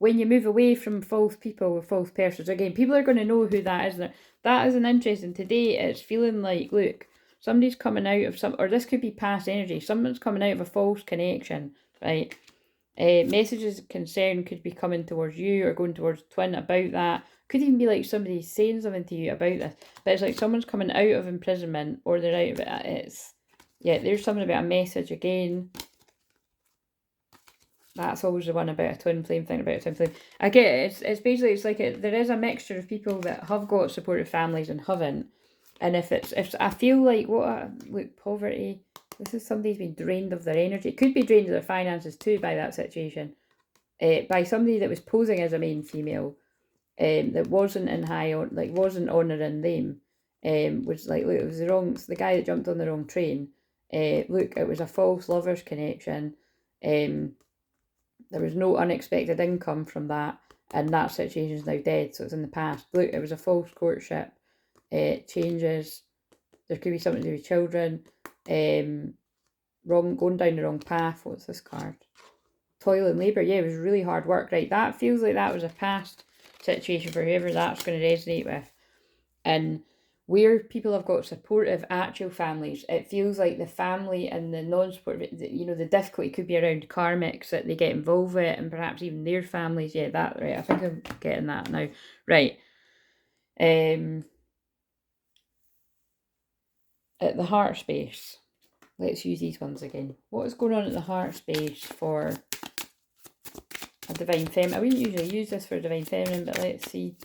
when you move away from false people with false persons, again, people are going to know who that is. That is an interesting. Today, it's feeling like, look, somebody's coming out of or this could be past energy. Someone's coming out of a false connection, right? Messages of concern could be coming towards you or going towards twin about that. Could even be like somebody saying something to you about this. But it's like someone's coming out of imprisonment or they're out of it. It's, yeah, there's something about a message again. That's always the one about a twin flame thing, about a twin flame. I get it. It's basically, it's like there is a mixture of people that have got supportive families and haven't. And if I feel like, look, poverty, this is somebody's been drained of their energy. It could be drained of their finances too by that situation. By somebody that was posing as a main female, that wasn't in wasn't honouring them. Was like, look, it was the guy that jumped on the wrong train. Look, it was a false lovers connection. There was no unexpected income from that, and that situation is now dead, so it's in the past. Look, it was a false courtship. It changes. There could be something to do with children. Going down the wrong path. What's this card? Toil and labour. Yeah, it was really hard work. Right, that feels like that was a past situation for whoever that's going to resonate with. And where people have got supportive actual families, it feels like the family and the non-supportive, the difficulty could be around karmics that they get involved with, and perhaps even their families. Yeah, that, right, I think I'm getting that now. Right. At the heart space, let's use these ones again. What is going on at the heart space for a divine feminine? I wouldn't usually use this for a divine feminine, but let's see.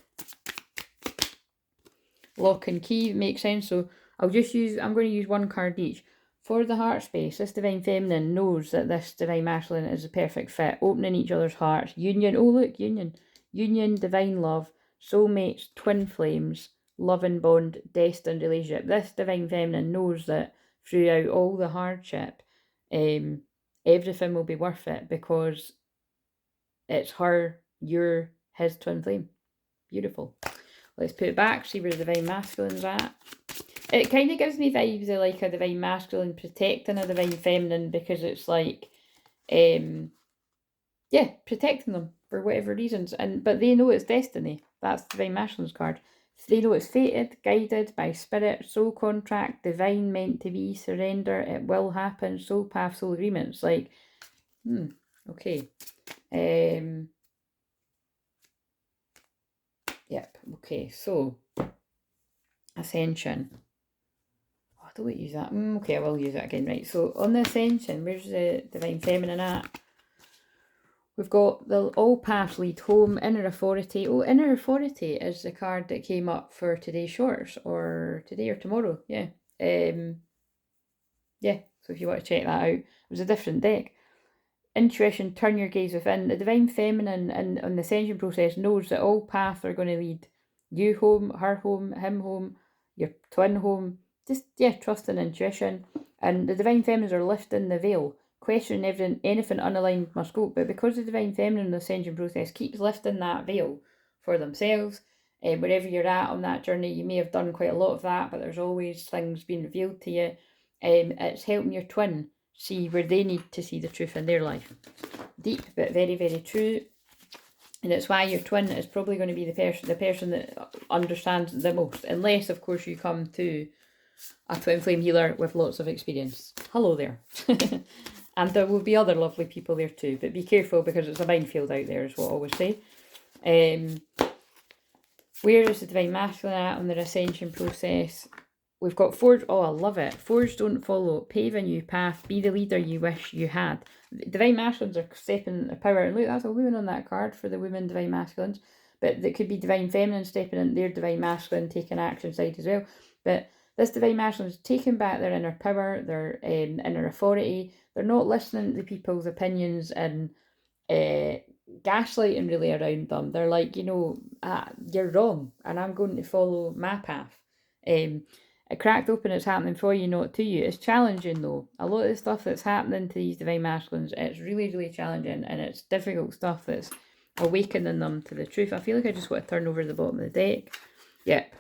Lock and key makes sense, so I'm going to use one card each. For the heart space, this divine feminine knows that this divine masculine is a perfect fit, opening each other's hearts, union, oh look, union, divine love, soulmates, twin flames, love and bond, destined relationship. This divine feminine knows that throughout all the hardship, everything will be worth it because it's her, you're his twin flame. Beautiful. Let's put it back, see where the divine masculine's at. It kind of gives me vibes of like a divine masculine protecting a divine feminine, because it's like, protecting them for whatever reasons. But they know it's destiny. That's the divine masculine's card. They know it's fated, guided by spirit, soul contract, divine, meant to be, surrender, it will happen, soul path, soul agreements. Like, okay. Yep, okay, so Ascension. Oh, I don't use that. Okay, I will use that again, right? So on the Ascension, where's the divine feminine at? We've got the all paths lead home, inner authority. Oh, inner authority is the card that came up for today's shorts, or today or tomorrow. Yeah. So if you want to check that out, it was a different deck. Intuition, turn your gaze within. The divine feminine in the ascension process knows that all paths are going to lead you home, her home, him home, your twin home. Just, trust and intuition. And the divine feminines are lifting the veil, questioning anything unaligned with my scope. But because the divine feminine in the ascension process keeps lifting that veil for themselves, wherever you're at on that journey, you may have done quite a lot of that, but there's always things being revealed to you. It's helping your twin see where they need to see the truth in their life. Deep, but very, very true. And it's why your twin is probably going to be the person that understands the most, unless, of course, you come to a twin flame healer with lots of experience. Hello there. And there will be other lovely people there too, but be careful because it's a minefield out there, is what I always say. Where is the divine masculine at on their ascension process? We've got forge. Oh, I love it. Forge, don't follow. Pave a new path. Be the leader you wish you had. Divine masculines are stepping into power. And look, that's a woman on that card for the women divine masculines. But it could be divine feminine stepping in their divine masculine, taking action side as well. But this divine masculine is taking back their inner power, their inner authority. They're not listening to people's opinions and gaslighting really around them. They're like, you're wrong, and I'm going to follow my path. It cracked open, it's happening for you, not to you. It's challenging though. A lot of the stuff that's happening to these divine masculines, it's really, really challenging, and it's difficult stuff that's awakening them to the truth. I feel like I just want to turn over the bottom of the deck. Yep.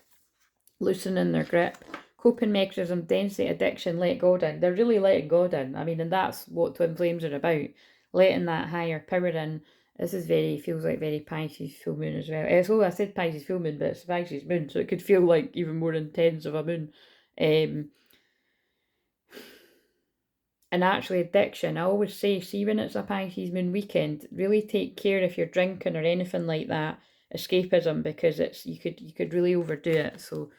Loosening their grip. Coping mechanism, density, addiction, let God in. They're really letting God in. I mean, and that's what twin flames are about. Letting that higher power in This is very, feels like very Pisces full moon as well. So I said Pisces full moon, but it's Pisces moon, so it could feel like even more intense of a moon. And actually addiction, I always say, see when it's a Pisces moon weekend, really take care if you're drinking or anything like that, escapism, because you could really overdo it. So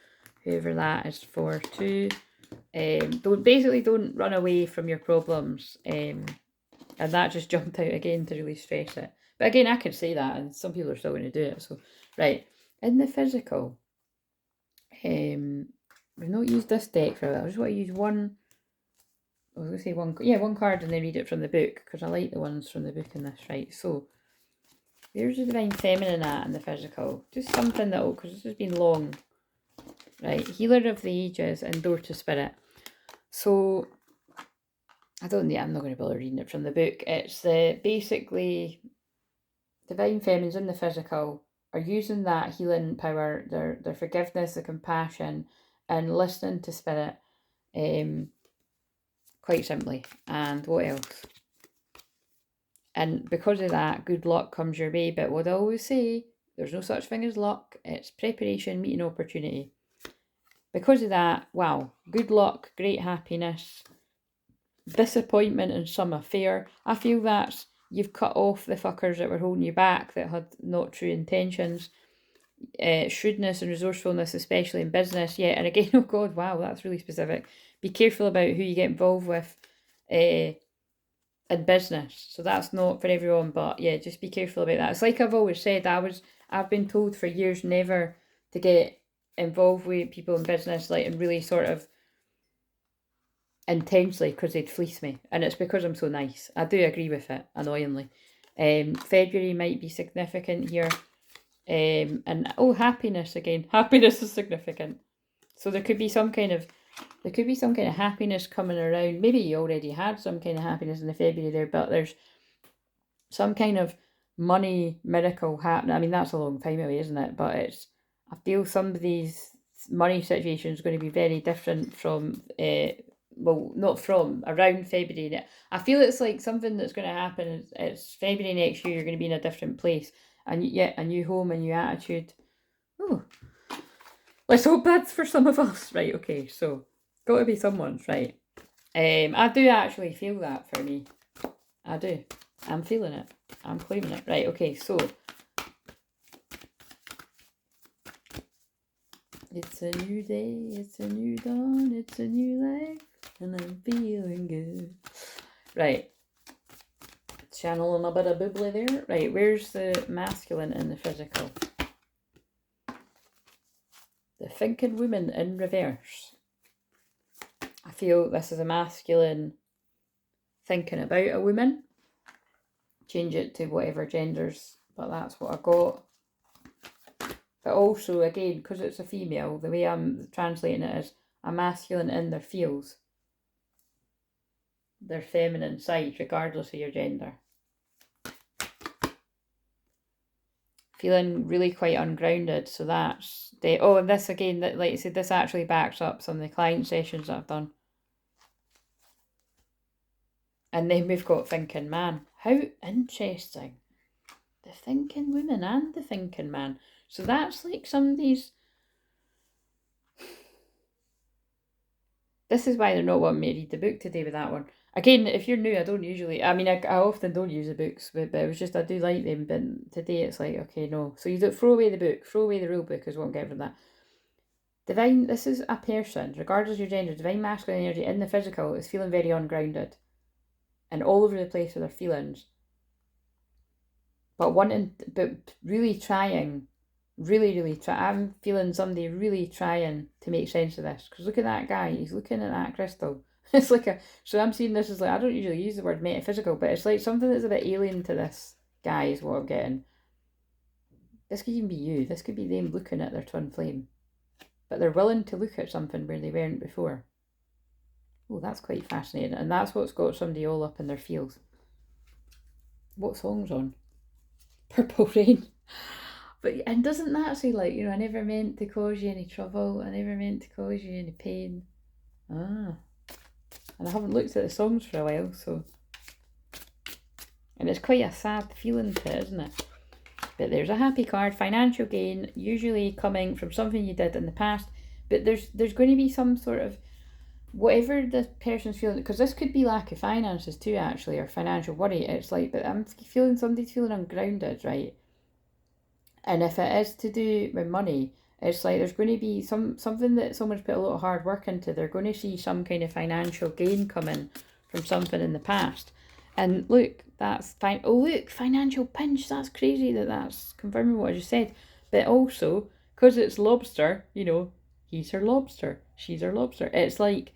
whoever that is for too, don't run away from your problems. And that just jumped out again to really stress it. But again, I can say that, and some people are still going to do it. So right, in the physical, we've not used this deck for that. I just want to use one. I was going to say one card and then read it from the book, because I like the ones from the book in this, right? So, there's the Divine Feminine at in the physical. Just something that'll, because this has been long. Right, Healer of the Ages and Door to Spirit. So, I'm not going to bother reading it from the book. It's basically, Divine Feminines in the physical are using that healing power, their forgiveness, the compassion, and listening to Spirit. Quite simply. And what else? And because of that, good luck comes your way. But what I always say, there's no such thing as luck. It's preparation meeting opportunity. Because of that, wow, good luck, great happiness, disappointment in some affair. I feel that you've cut off the fuckers that were holding you back, that had not true intentions. Shrewdness and resourcefulness, especially in business. Yeah, and again, oh God, wow, that's really specific. Be careful about who you get involved with in business. So that's not for everyone, but yeah, just be careful about that. It's like I've always said, I've been told for years never to get involved with people in business, like, and really sort of intensely, because they'd fleece me. And it's because I'm so nice. I do agree with it, annoyingly. February might be significant here. And happiness again. Happiness is significant. So there could be some kind of happiness coming around. Maybe you already had some kind of happiness in the February there, but there's some kind of money miracle happening. I mean, that's a long time away, isn't it? But I feel somebody's money situation is going to be very different from, not from, around February. I feel it's like something that's going to happen. It's February next year, you're going to be in a different place. And yet a new home, a new attitude. Oh, let's hope that's for some of us. Right, okay, so got to be someone's, right. I do actually feel that for me. I do. I'm feeling it. I'm claiming it. Right, okay, so it's a new day, it's a new dawn, it's a new life, and I'm feeling good. Right. Channeling a bit of bubbly there. Right, where's the masculine in the physical? The thinking woman in reverse. I feel this is a masculine thinking about a woman. Change it to whatever genders, but that's what I got. But also, again, because it's a female, the way I'm translating it is a masculine in their feels. Their feminine side, regardless of your gender. Feeling really quite ungrounded, so that's and this again, that, like I said, this actually backs up some of the client sessions that I've done. And then we've got thinking man. How interesting. The thinking woman and the thinking man. So that's like somebody's. This is why they're not wanting me to read the book today with that one. Again, if you're new, I don't usually, I mean, I often don't use the books, but it was just, I do like them, but today it's like, okay, no. So you don't throw away the book, throw away the rule book is what I'm getting from that. Divine, this is a person, regardless of your gender, divine masculine energy in the physical is feeling very ungrounded and all over the place with their feelings. But really trying, I'm feeling somebody really trying to make sense of this. Because look at that guy, he's looking at that crystal. It's like so I'm seeing this as like, I don't usually use the word metaphysical, but it's like something that's a bit alien to this guy is what I'm getting. This could even be you. This could be them looking at their twin flame. But they're willing to look at something where they weren't before. Oh, that's quite fascinating. And that's what's got somebody all up in their feels. What song's on? Purple Rain. And doesn't that say, like, I never meant to cause you any trouble. I never meant to cause you any pain. And I haven't looked at the songs for a while, so. And it's quite a sad feeling to it, isn't it? But there's a happy card, financial gain, usually coming from something you did in the past. But there's going to be some sort of, whatever the person's feeling, because this could be lack of finances too, actually, or financial worry. It's like, but I'm feeling somebody's feeling ungrounded, right? And if it is to do with money, it's like there's going to be something that someone's put a lot of hard work into. They're going to see some kind of financial gain coming from something in the past. And look, that's fine. Oh, look, financial pinch. That's crazy that's confirming what I just said. But also, because it's lobster, you know, he's her lobster, she's her lobster. It's like,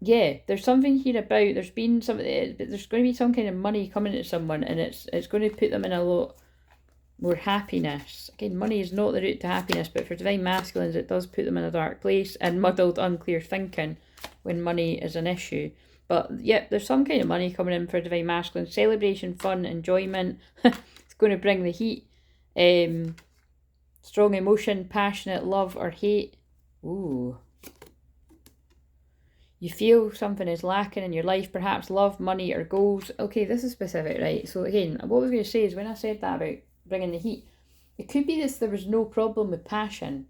yeah, there's something here about, there's been something, but there's going to be some kind of money coming to someone, and it's going to put them in a lot more happiness. Again, money is not the route to happiness, but for divine masculines, it does put them in a dark place and muddled, unclear thinking when money is an issue. But yep, there's some kind of money coming in for divine masculine. Celebration, fun, enjoyment. It's going to bring the heat. Strong emotion, passionate love or hate. Ooh. You feel something is lacking in your life, perhaps love, money or goals. Okay, this is specific, right? So again, what I was going to say is when I said that about bringing the heat, it could be this, there was no problem with passion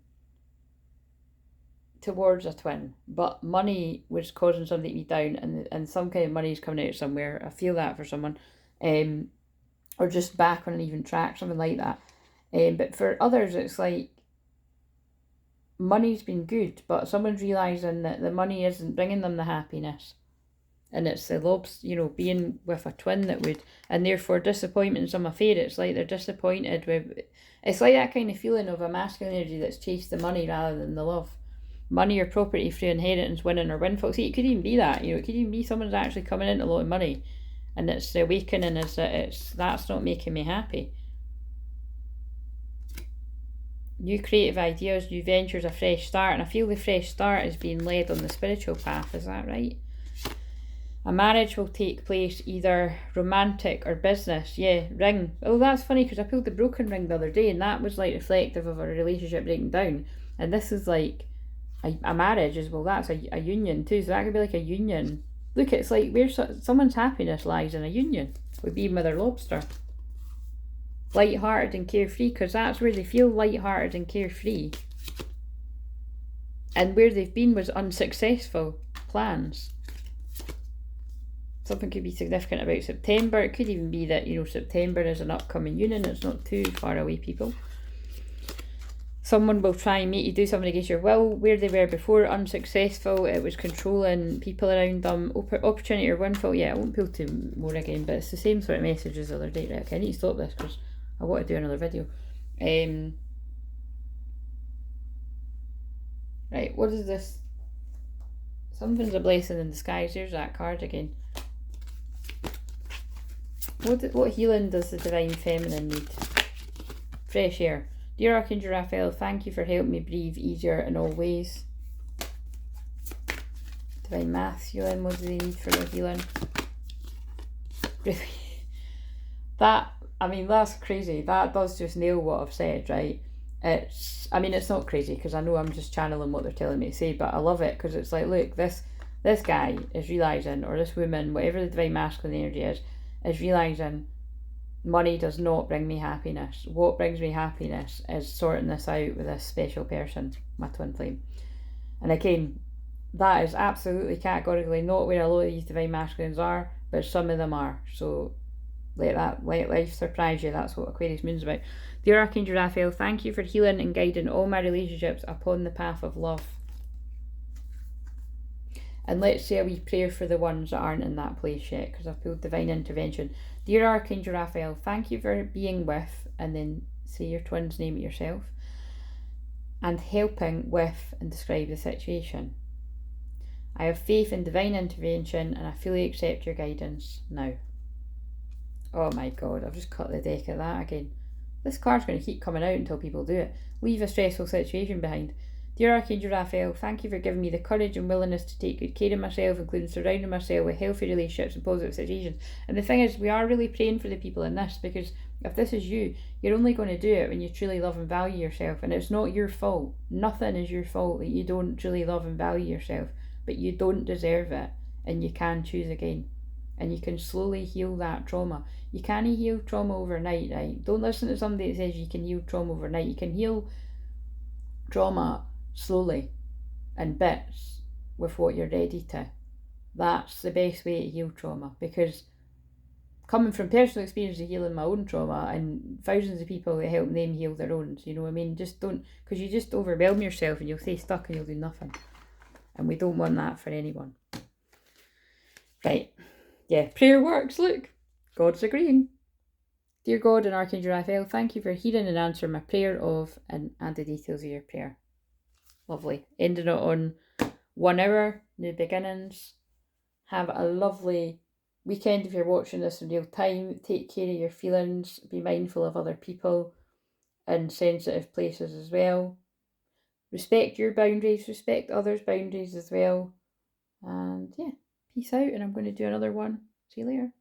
towards a twin, but money was causing something to be down, and some kind of money is coming out somewhere. I feel that for someone, or just back on an even track, something like that. But for others, it's like money's been good, but someone's realising that the money isn't bringing them the happiness. And it's the lobs, you know, being with a twin that would, and therefore disappointment in some affair. It's like they're disappointed with, it's like that kind of feeling of a masculine energy that's chased the money rather than the love. Money or property through inheritance, winning or windfall. See, it could even be that, you know, it could even be someone's actually coming into a lot of money, and it's the awakening is that that's not making me happy. New creative ideas, new ventures, a fresh start, and I feel the fresh start is being led on the spiritual path, is that right? A marriage will take place, either romantic or business. Yeah, ring. Oh, that's funny because I pulled the broken ring the other day, and that was like reflective of a relationship breaking down. And this is like a marriage as well. That's a union too. So that could be like a union. Look, it's like where someone's happiness lies in a union with being with their lobster. Light-hearted and carefree, because that's where they feel light-hearted and carefree. And where they've been was unsuccessful plans. Something could be significant about September. It could even be that, you know, September is an upcoming union. It's not too far away, people. Someone will try and make you do something against your will. Where they were before, unsuccessful. It was controlling people around them. Opportunity or windfall. Yeah, I won't pull two more again, but it's the same sort of message as the other day. Right, okay, I need to stop this because I want to do another video. Right, what is this? Something's a blessing in disguise. Here's that card again. What healing does the divine feminine need? Fresh air. Dear Archangel Raphael, thank you for helping me breathe easier in all ways. Divine masculine, what do they need for their healing? Really? That's crazy. That does just nail what I've said, right? It's not crazy because I know I'm just channeling what they're telling me to say, but I love it because it's like, look, this guy is realising, or this woman, whatever the divine masculine energy is realising money does not bring me happiness. What brings me happiness is sorting this out with this special person, my twin flame. And again, that is absolutely categorically not where a lot of these divine masculines are, but some of them are. So let life surprise you. That's what Aquarius Moon's about. Dear Archangel Raphael, thank you for healing and guiding all my relationships upon the path of love. And let's say a wee prayer for the ones that aren't in that place yet, because I've pulled divine intervention. Dear Archangel Raphael, thank you for being with, and then say your twin's name yourself, and helping with and describe the situation. I have faith in divine intervention and I fully accept your guidance now. Oh my god, I've just cut the deck of that again. This card's going to keep coming out until people do it. Leave a stressful situation behind. Dear Archangel Raphael, thank you for giving me the courage and willingness to take good care of myself, including surrounding myself with healthy relationships and positive situations. And the thing is, we are really praying for the people in this, because if this is you, you're only going to do it when you truly love and value yourself. And it's not your fault. Nothing is your fault that you don't truly love and value yourself. But you don't deserve it, and you can choose again. and you can slowly heal that trauma. You can't heal trauma overnight, right? Don't listen to somebody that says you can heal trauma overnight. You can heal trauma slowly, in bits, with what you're ready to. That's the best way to heal trauma, because coming from personal experience of healing my own trauma and thousands of people that help them heal their own, you know what I mean? Just don't, because you just overwhelm yourself and you'll stay stuck and you'll do nothing. And we don't want that for anyone. Right. Yeah, prayer works, look. God's agreeing. Dear God and Archangel Raphael, thank you for hearing and answering my prayer of and the details of your prayer. Lovely. Ending it on 1 hour, new beginnings. Have a lovely weekend if you're watching this in real time. Take care of your feelings. Be mindful of other people in sensitive places as well. Respect your boundaries. Respect others' boundaries as well. And yeah, peace out. And I'm going to do another one. See you later.